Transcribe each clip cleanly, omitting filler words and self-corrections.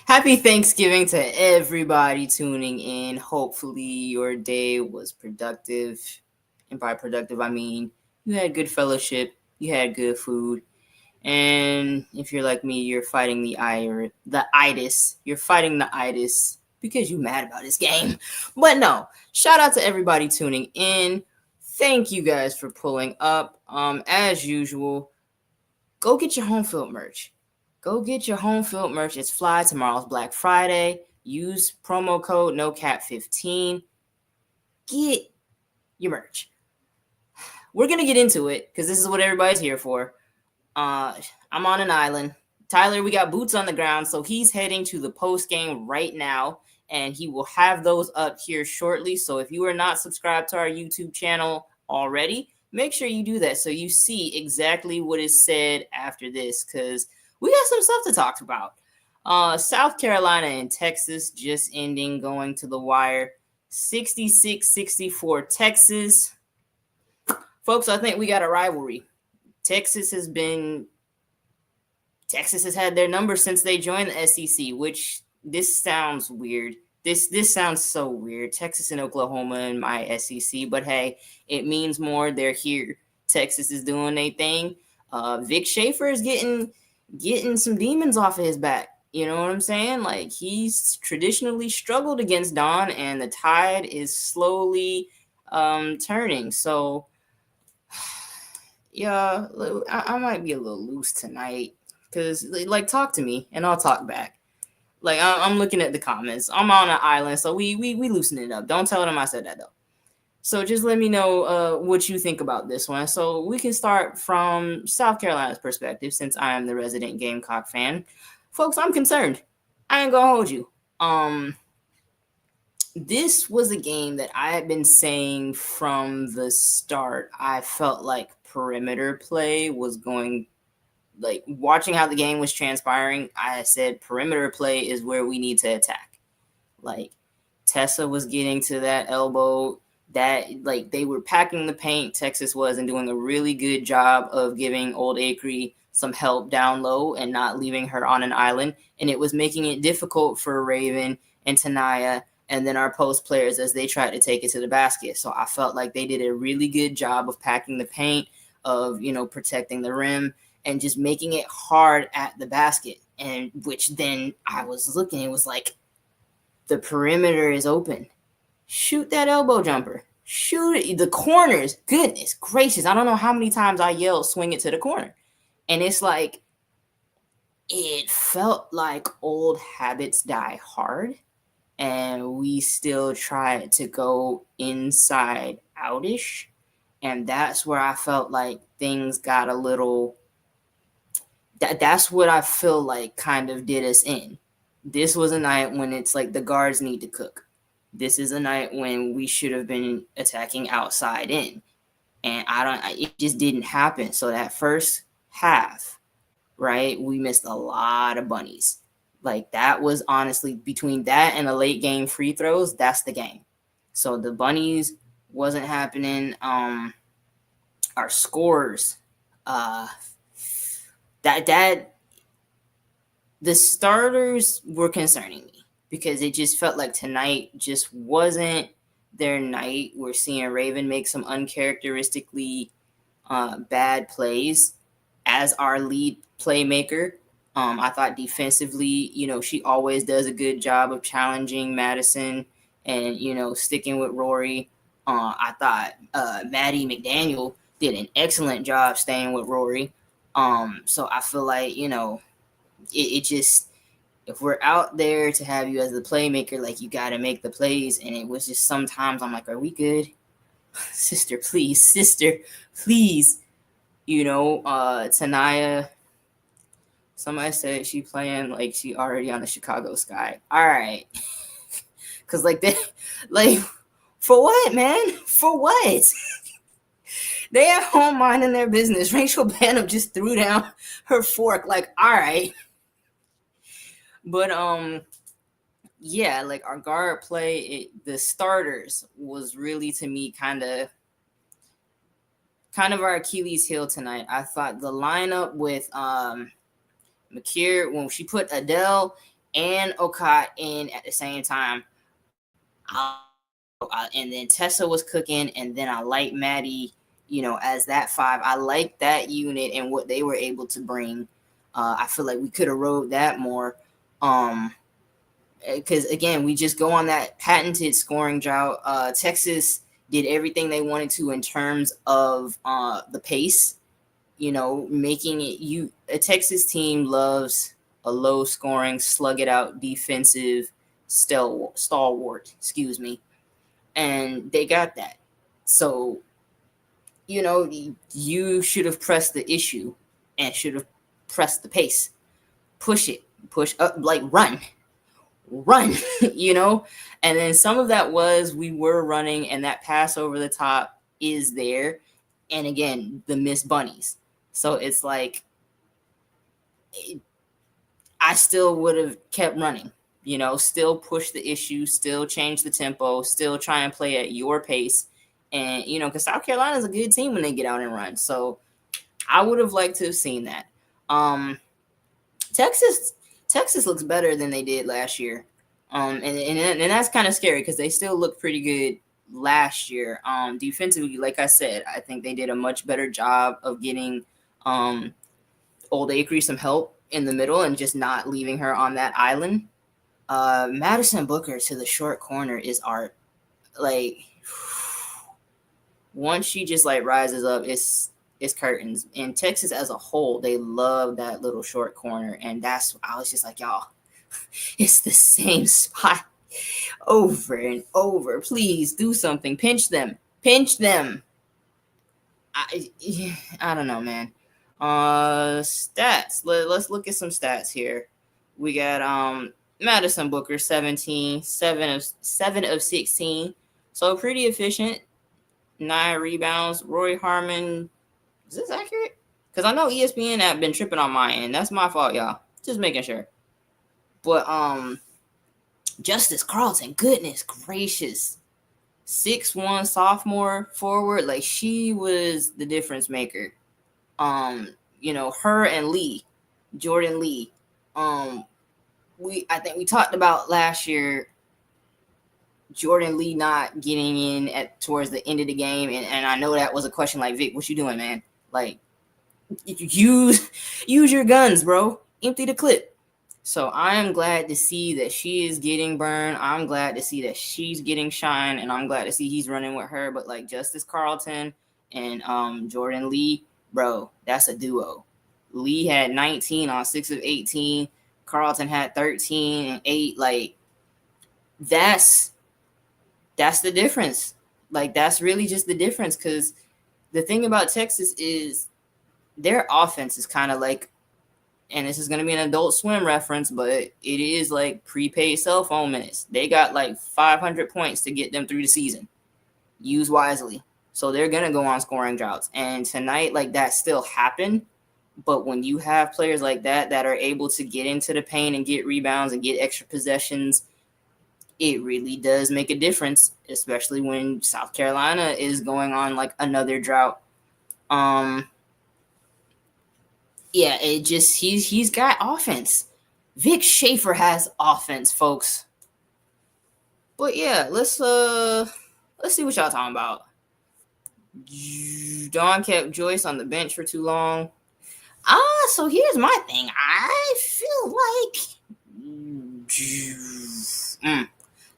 Happy Thanksgiving to everybody tuning in. Hopefully, your day was productive. And by productive, I mean you had good fellowship, you had good food, and if you're like me, you're fighting the itis. You're fighting the itis because you mad about this game. But no, shout out to everybody tuning in. Thank you guys for pulling up. As usual, go get your home field merch. Go get your home field merch. It's fly. Tomorrow's Black Friday. Use promo code NOCAP15. Get your merch. We're gonna get into it because this is what everybody's here for. I'm on an island. Tyler, we got boots on the ground, so he's heading to the post game right now, and he will have those up here shortly. So if you are not subscribed to our YouTube channel already, make sure you do that so you see exactly what is said after this, because we got some stuff to talk about. South Carolina and Texas just ending, going to the wire. 66-64 Texas. Folks, I think we got a rivalry. Texas has had their number since they joined the SEC, which this sounds weird. This sounds so weird. Texas and Oklahoma in my SEC, but hey, it means more. They're here. Texas is doing their thing. Vic Schaefer is getting some demons off of his back. You know what I'm saying? Like, he's traditionally struggled against Don, and the tide is slowly turning. So yeah, I might be a little loose tonight because, like, talk to me and I'll talk back. Like, I'm looking at the comments. I'm on an island, so we loosen it up. Don't tell them I said that though. So just let me know what you think about this one. So we can start from South Carolina's perspective, since I am the resident Gamecock fan. Folks, I'm concerned. I ain't gonna hold you. This was a game that I had been saying from the start. I felt like perimeter play was going, like, watching how the game was transpiring, I said perimeter play is where we need to attack. Like, Tessa was getting to that elbow, that, like, they were packing the paint, Texas was, and doing a really good job of giving Old Acree some help down low and not leaving her on an island. And it was making it difficult for Raven and Tanaya and then our post players as they tried to take it to the basket. So I felt like they did a really good job of packing the paint, of, protecting the rim, and just making it hard at the basket. And which then I was looking, it was like, the perimeter is open. Shoot that elbow jumper. Shoot it. The corners, goodness gracious. I don't know how many times I yelled, swing it to the corner. And it's like, it felt like old habits die hard. And we still try to go inside outish. And that's where I felt like things got a little, that's what I feel like kind of did us in. This was a night when it's like the guards need to cook. This is a night when we should have been attacking outside in. And it just didn't happen. So that first half, right, we missed a lot of bunnies. Like, that was honestly, between that and the late game free throws, that's the game. So the bunnies wasn't happening. Our scores, that the starters were concerning me because it just felt like tonight just wasn't their night. We're seeing Raven make some uncharacteristically bad plays as our lead playmaker. I thought defensively, she always does a good job of challenging Madison and, sticking with Rory. I thought Maddie McDaniel did an excellent job staying with Rory. So I feel like, it just, if we're out there to have you as the playmaker, like, you got to make the plays. And it was just, sometimes I'm like, are we good? Sister, please. Tanaya, somebody said she playing like she already on the Chicago Sky. All right. Because, like, for what, man? For what? They at home minding their business. Rachel Bannum just threw down her fork. Like, all right. But, yeah, like, our guard play, the starters was really, to me, kind of our Achilles heel tonight. I thought the lineup with McKeer, when she put Adele and Okai in at the same time. And then Tessa was cooking, and then I like Maddie, as that 5. I like that unit and what they were able to bring. I feel like we could have rode that more. Because again, we just go on that patented scoring drought. Texas did everything they wanted to in terms of the pace. Making it a Texas team loves a low scoring, slug it out defensive stalwart. Excuse me, and they got that. So, you should have pressed the issue and should have pressed the pace, push up, like run, and then some of that was we were running, and that pass over the top is there, and again the missed bunnies. So it's like I still would have kept running, still push the issue, still change the tempo, still try and play at your pace. And, because South Carolina is a good team when they get out and run. So I would have liked to have seen that. Texas looks better than they did last year. And that's kind of scary because they still look pretty good last year. Defensively, like I said, I think they did a much better job of getting Old Acre some help in the middle and just not leaving her on that island. Madison Booker to the short corner is art. Like, once she just like rises up, it's curtains. And Texas as a whole, they love that little short corner, and that's I was just like, y'all, it's the same spot over and over. Please do something. Pinch them. I don't know, man. Stats. Let's look at some stats here. We got Madison Booker 17, 7 of 16. So pretty efficient. 9 rebounds. Roy Harmon. Is this accurate? Because I know ESPN have been tripping on my end. That's my fault, y'all. Just making sure. But Justice Carlton, goodness gracious. 6'1" sophomore forward. Like, she was the difference maker. Her and Lee, Jordan Lee. I think we talked about last year Jordan Lee not getting in towards the end of the game, and I know that was a question like, Vic, what you doing, man? Like, use your guns, bro. Empty the clip. So I am glad to see that she is getting burned. I'm glad to see that she's getting shine, and I'm glad to see he's running with her. But like Justice Carlton and Jordan Lee, bro, that's a duo. Lee had 19 on 6 of 18. Carlton had 13 and 8. Like, that's the difference. Like, that's really just the difference, because the thing about Texas is their offense is kind of like, and this is going to be an Adult Swim reference, but it is like prepaid cell phone minutes. They got like 500 points to get them through the season. Use wisely. So they're going to go on scoring droughts. And tonight, like, that still happened. But when you have players like that are able to get into the paint and get rebounds and get extra possessions, it really does make a difference, especially when South Carolina is going on like another drought. Yeah, it just he's got offense. Vic Schaefer has offense, folks. But yeah, let's see what y'all talking about. Dawn kept Joyce on the bench for too long. So here's my thing. I feel like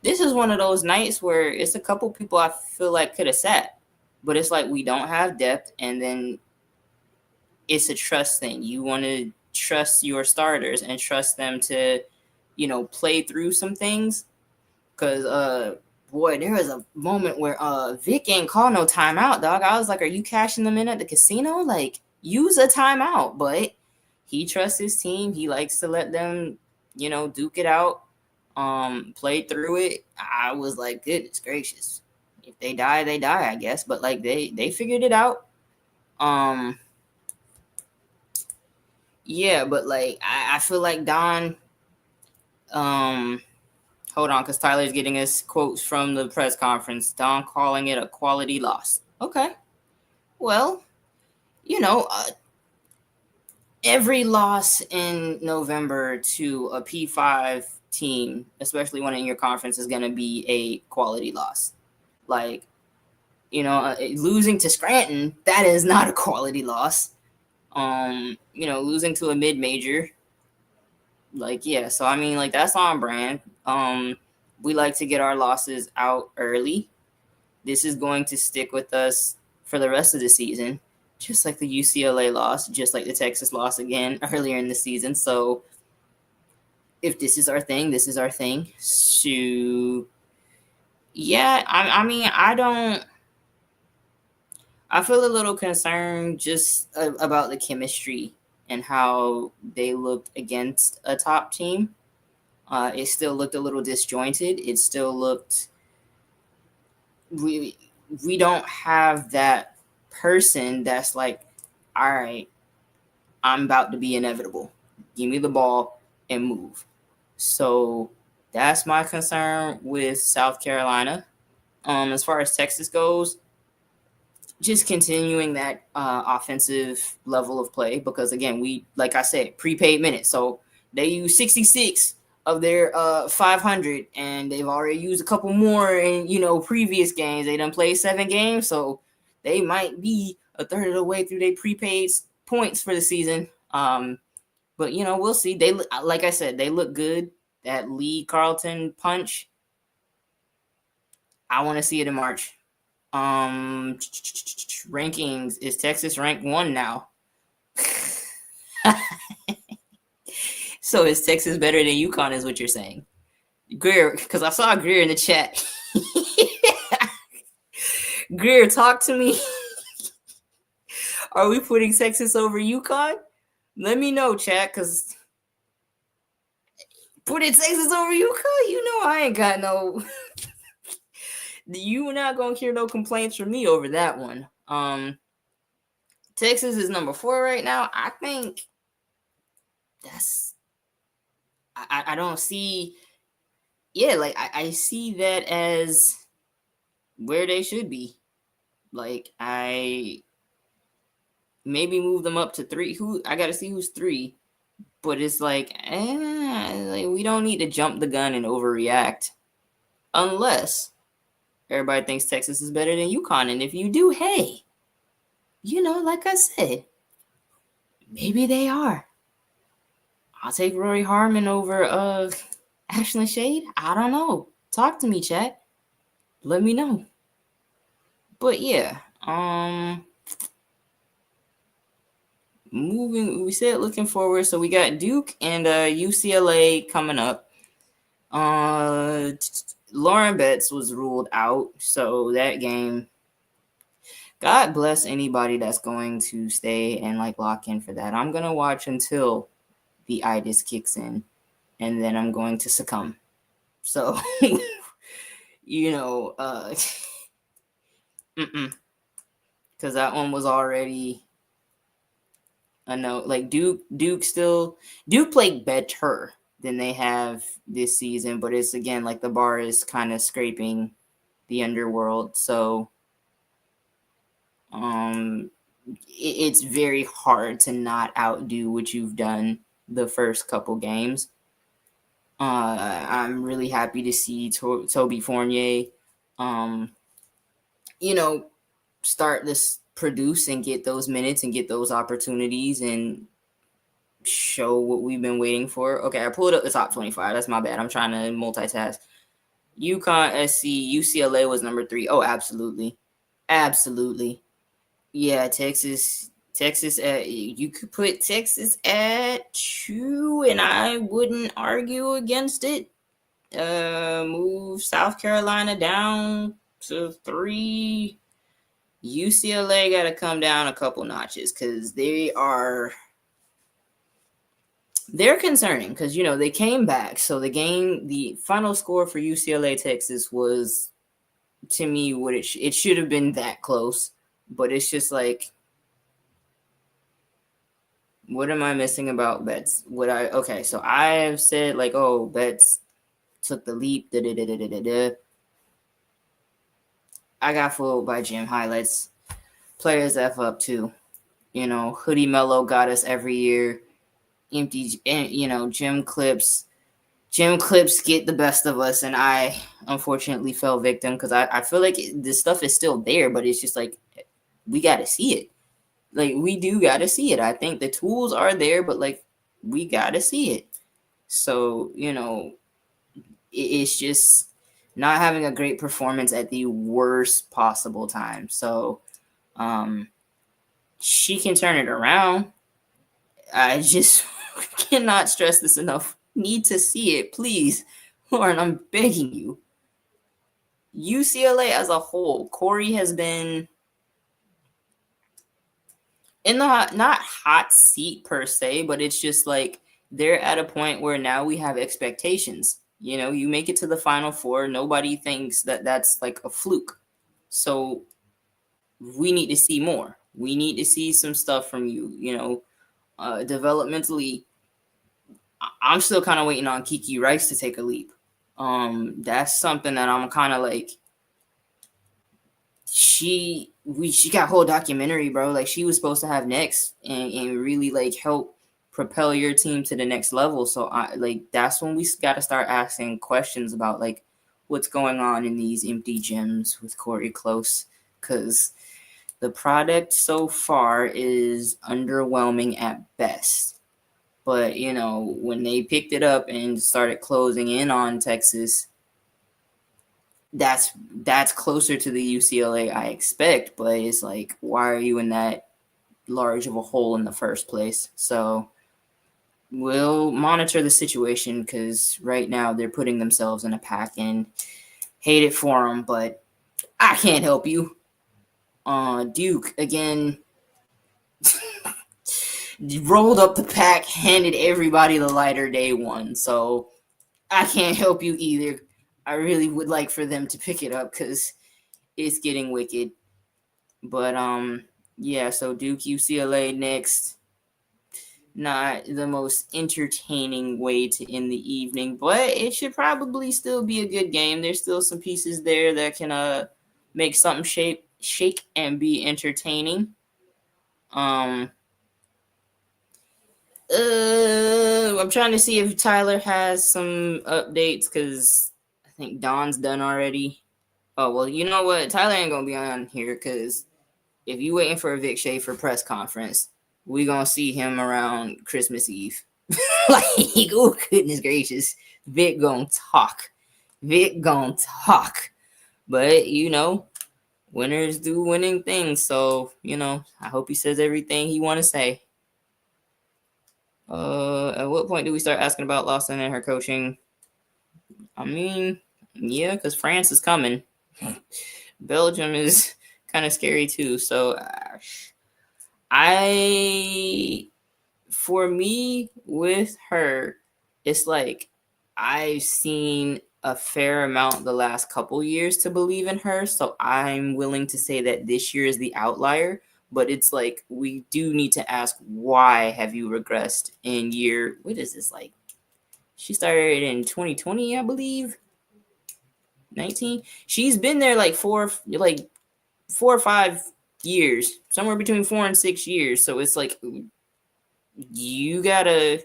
this is one of those nights where it's a couple people I feel like could have sat, but it's like we don't have depth, and then it's a trust thing. You want to trust your starters and trust them to, play through some things. Because, boy, there was a moment where Vic ain't call no timeout, dog. I was like, are you cashing them in at the casino? Like, use a timeout. But he trusts his team. He likes to let them, duke it out, play through it. I was like, goodness gracious. If they die, they die, I guess. But, like, they figured it out. Yeah, but like I feel like Don. Hold on, because Tyler's getting us quotes from the press conference. Don calling it a quality loss. Okay, well, and every loss in November to a P5 team, especially one in your conference, is going to be a quality loss. Like, losing to Scranton, that is not a quality loss. Losing to a mid-major, like, yeah. So I mean, like, that's on brand. We like to get our losses out early. This is going to stick with us for the rest of the season, just like the UCLA loss, just like the Texas loss again earlier in the season. So if this is our thing, this is our thing. So yeah, I mean, I feel a little concerned just about the chemistry and how they looked against a top team. It still looked a little disjointed. It still looked we don't have that person that's like, all right, I'm about to be inevitable. Give me the ball and move. So that's my concern with South Carolina. As far as Texas goes, just continuing that offensive level of play, because again, we, like I said, prepaid minutes. So they use 66 of their 500, and they've already used a couple more in previous games. They done played 7 games, so they might be a third of the way through their prepaid points for the season. But we'll see. They, like I said, they look good. That Lee Carlton punch, I want to see it in March. Rankings, is Texas ranked 1 now? So is Texas better than UConn, is what you're saying? Greer, because I saw Greer in the chat. Greer, talk to me. Are we putting Texas over UConn? Let me know, chat, because putting Texas over UConn, I ain't got no. You not gonna hear no complaints from me over that one. Texas is number 4 right now. I think that's. I don't see. Yeah, like I see that as where they should be. Like, I maybe move them up to 3. Who I gotta see who's 3. But it's like, we don't need to jump the gun and overreact unless everybody thinks Texas is better than UConn. And if you do, hey, like I said, maybe they are. I'll take Rory Harmon over Ashlyn Shade. I don't know. Talk to me, chat. Let me know. But yeah, we said looking forward. So we got Duke and UCLA coming up. Lauren Betts was ruled out, so that game, God bless anybody that's going to stay and like lock in for that. I'm gonna watch until the itis kicks in, and then I'm going to succumb. So because that one was already a no. Like Duke played better than they have this season, but it's again like the bar is kind of scraping the underworld. So it's very hard to not outdo what you've done the first couple games. I'm really happy to see Toby Fournier, start this produce and get those minutes and get those opportunities and show what we've been waiting for. Okay, I pulled up the top 25. That's my bad. I'm trying to multitask. UConn, SC, UCLA was number 3. Oh, absolutely. Absolutely. Yeah, Texas you could put Texas at 2 and I wouldn't argue against it. Move South Carolina down to 3. UCLA got to come down a couple notches because they're concerning because they came back. So the final score for UCLA Texas was, to me, what it should have been that close, but it's just like, what am I missing about Betts? So I have said like, oh, Betts took the leap. I got fooled by Jim highlights. Players F up too. Hoodie Mellow got us every year. Empty, gym clips. Gym clips get the best of us, and I unfortunately fell victim because I feel like this stuff is still there, but it's just like we got to see it. Like, we do got to see it. I think the tools are there, but like we got to see it. So, it's just not having a great performance at the worst possible time. So, she can turn it around. I just cannot stress this enough. Need to see it, please. Lauren, I'm begging you. UCLA as a whole, Corey has been in the not hot seat per se, but it's just like they're at a point where now we have expectations. You make it to the Final Four, nobody thinks that that's like a fluke. So we need to see more. We need to see some stuff from you. Developmentally, I'm still kind of waiting on Kiki Rice to take a leap. That's something that I'm kind of like. She got a whole documentary, bro. Like, she was supposed to have next and really like help propel your team to the next level. So that's when we got to start asking questions about like what's going on in these empty gyms with Corey Close, because the product so far is underwhelming at best. But when they picked it up and started closing in on Texas, that's closer to the UCLA I expect, but it's like, why are you in that large of a hole in the first place? So we'll monitor the situation, because right now they're putting themselves in a pack, and hate it for them, but I can't help you. Duke again rolled up the pack, handed everybody the lighter day one, so I can't help you either. I really would like for them to pick it up because it's getting wicked. But yeah, so Duke UCLA next. Not the most entertaining way to end the evening, but it should probably still be a good game. There's still some pieces there that can make something shake and be entertaining. I'm trying to see if Tyler has some updates, because I think Don's done already. Oh, well, you know what? Tyler ain't going to be on here, because if you waiting for a Vic Schaefer press conference, we going to see him around Christmas Eve. Like, oh, goodness gracious. Vic going to talk. But, winners do winning things. So, I hope he says everything he want to say. At what point do we start asking about Lawson and her coaching? I mean, yeah, because France is coming. Belgium is kind of scary too. So, for me, with her, it's like I've seen a fair amount the last couple years to believe in her. So I'm willing to say that this year is the outlier. But it's like, we do need to ask, why have you regressed in what is this, like? She started in 2020, I believe. 19. She's been there like 4 or 5 years, somewhere between 4 and 6 years. So it's like, you gotta.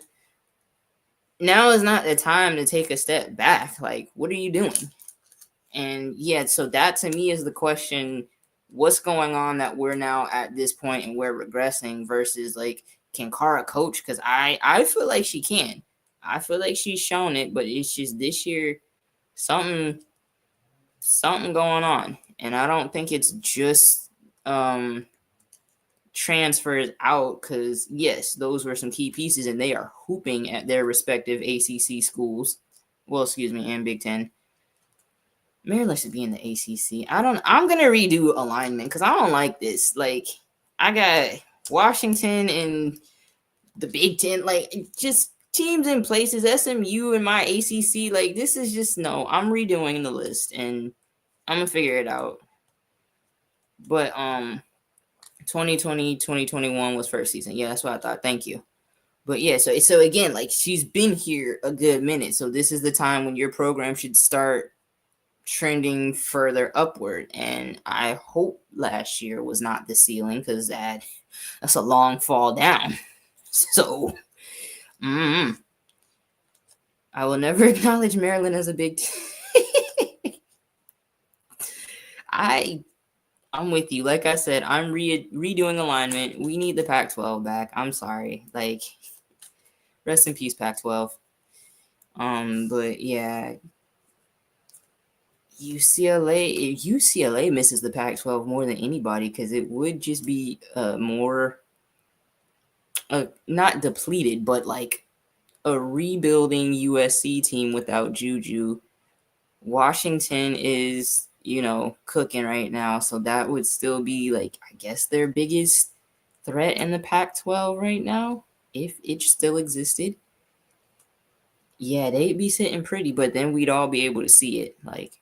Now is not the time to take a step back. Like, what are you doing? And yeah, so that to me is the question. What's going on that we're now at this point and we're regressing, versus like, can Kara coach? Because I feel like she can. I feel like she's shown it, but it's just this year something going on. And I don't think it's just transfers out, because yes, those were some key pieces and they are hooping at their respective ACC schools. Well, excuse me, and Big Ten. Maryland should be in the ACC. I'm going to redo alignment because I don't like this. Like, I got Washington and the Big Ten, like, just teams in places, SMU and my ACC. Like, this is just, no, I'm redoing the list and I'm going to figure it out. But 2020, 2021 was first season. Yeah, that's what I thought. Thank you. But yeah, so again, like, she's been here a good minute. So this is the time when your program should start trending further upward. And I hope last year was not the ceiling, because that's a long fall down. So I will never acknowledge Maryland as a big I'm with you. Like I said, I'm redoing alignment. We need the Pac-12 back. I'm sorry. Like, rest in peace, Pac-12. But yeah, UCLA misses the Pac-12 more than anybody, because it would just be more not depleted, but like a rebuilding USC team without Juju. Washington is, cooking right now, so that would still be, like, I guess their biggest threat in the Pac-12 right now, if it still existed. Yeah, they'd be sitting pretty, but then we'd all be able to see it. Like,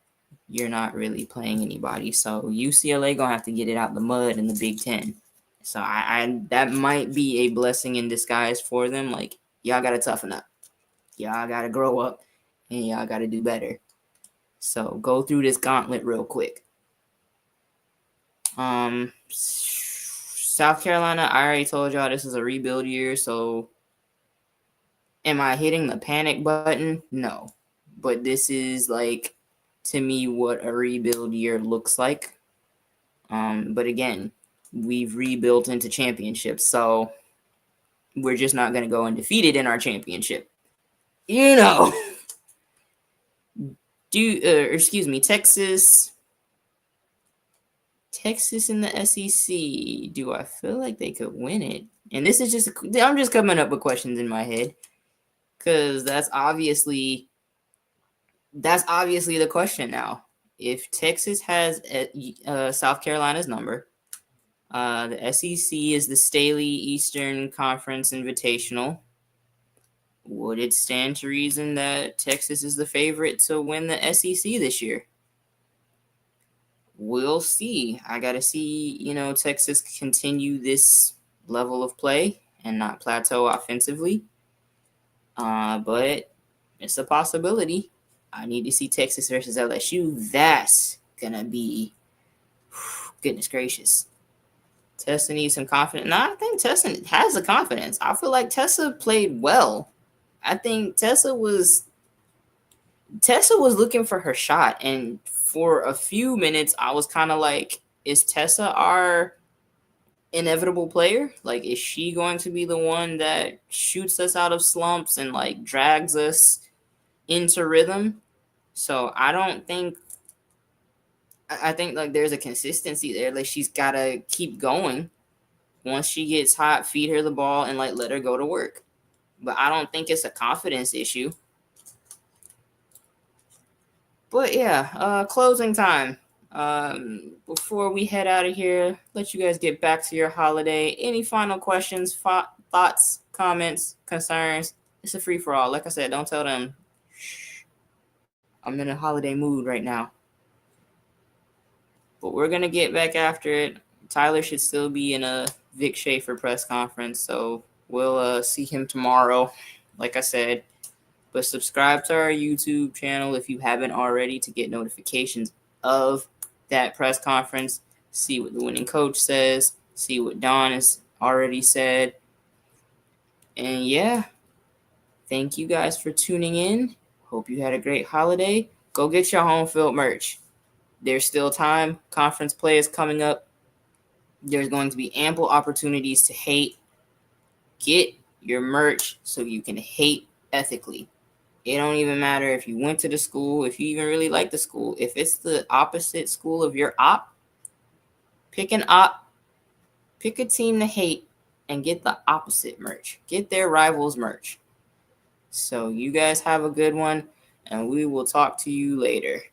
you're not really playing anybody, so UCLA gonna have to get it out the mud in the Big Ten. So I that might be a blessing in disguise for them. Like, y'all gotta toughen up, y'all gotta grow up, and y'all gotta do better. So go through this gauntlet real quick. South Carolina, I already told y'all this is a rebuild year, so am I hitting the panic button? No. But this is, like, to me, what a rebuild year looks like. But again, we've rebuilt into championships, so we're just not going to go undefeated in our championship. Texas in the SEC. Do I feel like they could win it? And this is I'm just coming up with questions in my head, because that's obviously the question now. If Texas has South Carolina's number, the SEC is the Staley Eastern Conference Invitational, would it stand to reason that Texas is the favorite to win the SEC this year? We'll see. I got to see, Texas continue this level of play and not plateau offensively. But it's a possibility. I need to see Texas versus LSU. That's going to be, goodness gracious. Tessa needs some confidence. No, I think Tessa has the confidence. I feel like Tessa played well. I think Tessa was looking for her shot, and for a few minutes I was kind of like, is Tessa our inevitable player? Like, is she going to be the one that shoots us out of slumps and, like, drags us into rhythm? So I think like there's a consistency there. Like, she's got to keep going. Once she gets hot, feed her the ball and, like, let her go to work. But I don't think it's a confidence issue. But yeah, closing time. Before we head out of here, let you guys get back to your holiday. Any final questions, thoughts, comments, concerns? It's a free for all. Like I said, don't tell them, shh, I'm in a holiday mood right now. But we're going to get back after it. Tyler should still be in a Vic Schaefer press conference, so we'll see him tomorrow, like I said. But subscribe to our YouTube channel if you haven't already to get notifications of that press conference. See what the winning coach says. See what Don has already said. And yeah, thank you guys for tuning in. Hope you had a great holiday. Go get your home field merch. There's still time. Conference play is coming up. There's going to be ample opportunities to hate. Get your merch so you can hate ethically. It don't even matter if you went to the school, if you even really like the school. If it's the opposite school of your op, pick an op, pick a team to hate, and get the opposite merch. Get their rivals merch. So you guys have a good one, and we will talk to you later.